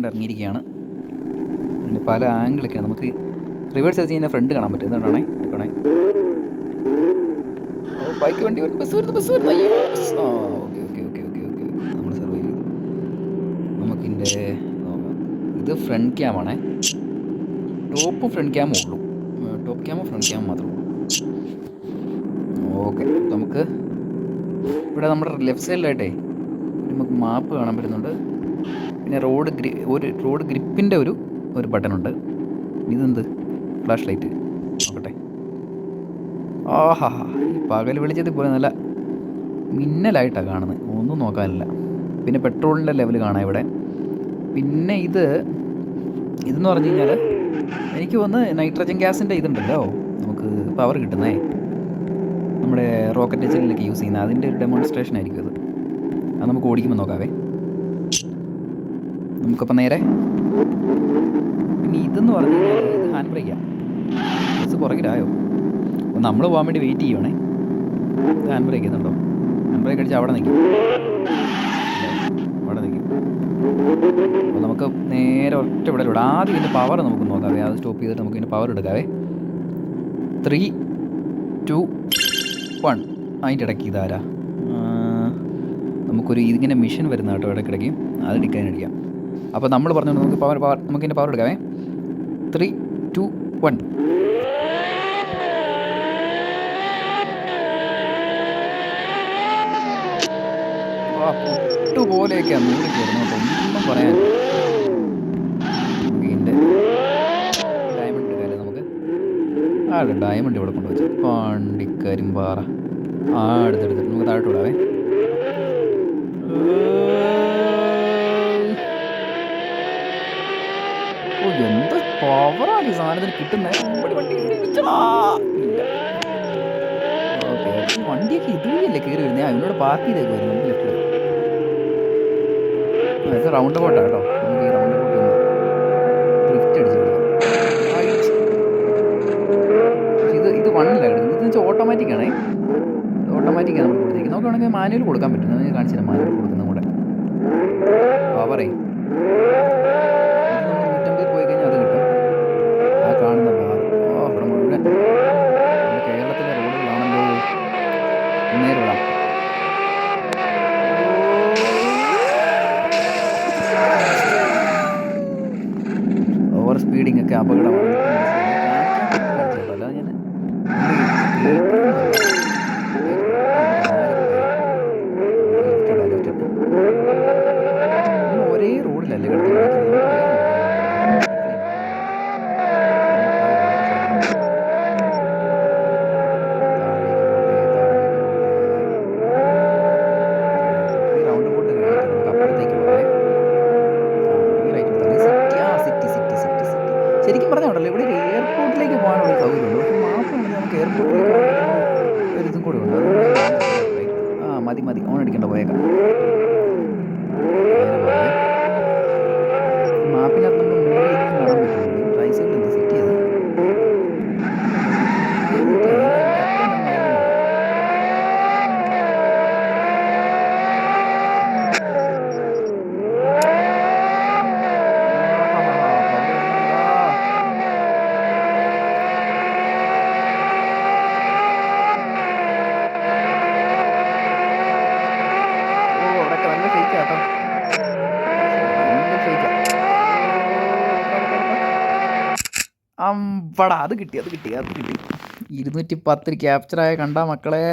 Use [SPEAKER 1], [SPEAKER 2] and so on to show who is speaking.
[SPEAKER 1] കൊണ്ട് ഇറങ്ങിയിരിക്കുകയാണ്. പിന്നെ പല ആംഗിളൊക്കെയാണ്. നമുക്ക് റിവേഴ്സ് അടിച്ച് കഴിഞ്ഞാൽ ഫ്രണ്ട് കാണാൻ പറ്റും. എന്തുകൊണ്ടാണേ എടുക്കണേ. ബൈക്ക് വണ്ടി വരുന്നു, ബസ് വരുന്നു, ബസ് വരുന്നു. അയ്യോ ആ okay okay okay okay okay നമ്മൾ സർവൈവ് ചെയ്തു. നമുക്കിൻ്റെ ഇത് ഫ്രണ്ട് ക്യാമാണേ. ടോപ്പും ഫ്രണ്ട് ക്യാമും ഉള്ളൂ. ടോപ്പ് ക്യാമും ഫ്രണ്ട് ക്യാമും മാത്രമേ ഉള്ളൂ. ഓക്കെ, നമുക്ക് ഇവിടെ നമ്മുടെ ലെഫ്റ്റ് സൈഡിലായിട്ടേ നമുക്ക് മാപ്പ് കാണാൻ പറ്റുന്നുണ്ട്. പിന്നെ റോഡ് ഗ്രിപ്പിൻ്റെ ഒരു ബട്ടണുണ്ട്. ഇതെന്ത് ഫ്ലാഷ് ലൈറ്റ് നോക്കട്ടെ. ആഹാ, ഈ പകൽ വെളിച്ചത്തിൽ പോലെ നല്ല മിന്നലായിട്ടാണ് കാണുന്നത്, ഒന്നും നോക്കാനില്ല. പിന്നെ പെട്രോളിൻ്റെ ലെവൽ കാണാം ഇവിടെ. പിന്നെ ഇതെന്ന് പറഞ്ഞു കഴിഞ്ഞാൽ എനിക്ക് തോന്നുന്നു നൈട്രജൻ ഗ്യാസിൻ്റെ ഇതുണ്ടല്ലോ, നമുക്ക് പവർ കിട്ടുന്നേ, നമ്മുടെ റോക്കറ്റ് എഞ്ചിനിലൊക്കെ യൂസ് ചെയ്യുന്ന അതിൻ്റെ ഒരു ഡെമോൺസ്ട്രേഷൻ ആയിരിക്കും അത് നമുക്ക് ഓടിക്കുമ്പോൾ നോക്കാവേ. നമുക്കപ്പോൾ നേരെ പിന്നെ ഇതെന്ന് പറഞ്ഞു കഴിഞ്ഞാൽ ഇത് ഹാൻഡ് ബ്രേക്കാണ്. ബസ് പുറകിലായോ? അപ്പോൾ നമ്മൾ പോകാൻ വേണ്ടി വെയിറ്റ് ചെയ്യുവാണേ. ഇത് ഹാൻഡ് ബ്രേക്ക് ചെയ്യുന്നുണ്ടോ? ഹാൻഡ് ബ്രേക്ക് അടിച്ച് അവിടെ നിൽക്കും. അപ്പോൾ നമുക്ക് നേരെ ഒറ്റ വിടലൂടെ ആദ്യം ഇതിൻ്റെ പവർ നമുക്ക് നോക്കാവേ. അത് സ്റ്റോപ്പ് ചെയ്തിട്ട് നമുക്ക് ഇതിൻ്റെ പവർ എടുക്കാവേ. 3, 2, 1. അതിൻ്റെ ഇടയ്ക്ക് ഇതാരാ? നമുക്കൊരു ഇതിങ്ങനെ മിഷൻ വരുന്ന കേട്ടോ ഇടയ്ക്കിടയ്ക്ക്, അത് അടിക്കാം. അപ്പോൾ നമ്മൾ പറഞ്ഞുകൊണ്ട് നമുക്കിതിൻ്റെ പവർ എടുക്കാവേ. 3, 2, 1. പൊട്ടുപോലെയൊക്കെയാണ് നൂറ് കയറുന്നത് കേട്ടോ, ഒന്നും പറയാനില്ല. ഇതിൻ്റെ ഡയമണ്ട് എടുക്കാമല്ലേ നമുക്ക്? ഡയമണ്ട് ഇവിടെ കൊണ്ടുവച്ചു. പാണ്ടിക്കരിമ്പാറ എടുത്തെടുത്തിട്ട് നമുക്ക് താഴോട്ട് വിടാവേ. എന്താ പവറാണ് ഈ സാധനത്തിന് കിട്ടുന്നത്. ഓക്കെ, വണ്ടിയൊക്കെ ഇതുവഴിയല്ലേ കയറി വരുന്നത്. അതിനോട് പാർക്ക് ചെയ്തേക്ക് വരുന്നു. നമുക്ക് ലെഫ്റ്റ് ഇത് റൗണ്ട് ബോട്ടാണ് കേട്ടോ. നമുക്ക് ഈ റൗണ്ട് ബോട്ട് ഡ്രിഫ്റ്റ് അടിച്ച് ഇത് വണ്ണിലാണ് എടുക്കുന്നത്. ഇതെന്ന് വെച്ചാൽ ഓട്ടോമാറ്റിക്കാണേ. ഓട്ടോമാറ്റിക്കാണ് നമ്മൾ കൊടുത്തേക്കുന്നത്. നമുക്ക് വേണമെങ്കിൽ മാനുവൽ കൊടുക്കാൻ പറ്റും. ഞാൻ കാണിച്ചില്ല മാനുവൽ കൊടുക്കുന്ന കൂടെ പവറേ. ഇത് നമ്മൾ 150 പോയി കഴിഞ്ഞാൽ അത് കിട്ടും. ആ കാണുന്ന പവർ ഇവിടെ മുഴുവൻ നമ്മുടെ കേരളത്തിലെ റോഡുകളാണല്ലോ. നേരെ വിടാം. ഓവർ സ്പീഡിങ് ഒക്കെ അപകടമാണ്. അല്ലാതെ ഞാൻ ഒരേ റോഡിലല്ലേ കിടക്കുന്നത്. ശരിക്കും പറഞ്ഞാൽ ഇവിടെ ഒരു എയർപോർട്ടിലേക്ക് പോകാനുള്ള സൗകര്യമുണ്ട്. പക്ഷെ മാപ്പാണെങ്കിൽ നമുക്ക് എയർപോർട്ടിലേക്ക് ഒരു ഇതും കൂടെ ഉണ്ട്. മതി ഓൺ അടിക്കേണ്ട പോയേക്കാം. മാപ്പിനകത്ത് നമ്മൾ മൂവ് ചെയ്ത് കാണാൻ പറ്റുള്ളൂ. റൈറ്റ് സൈഡിൽ എന്ത് സെറ്റ് ചെയ്ത് അമ്പടാ, അത് കിട്ടി 210 ക്യാപ്ചറായ കണ്ട മക്കളെ.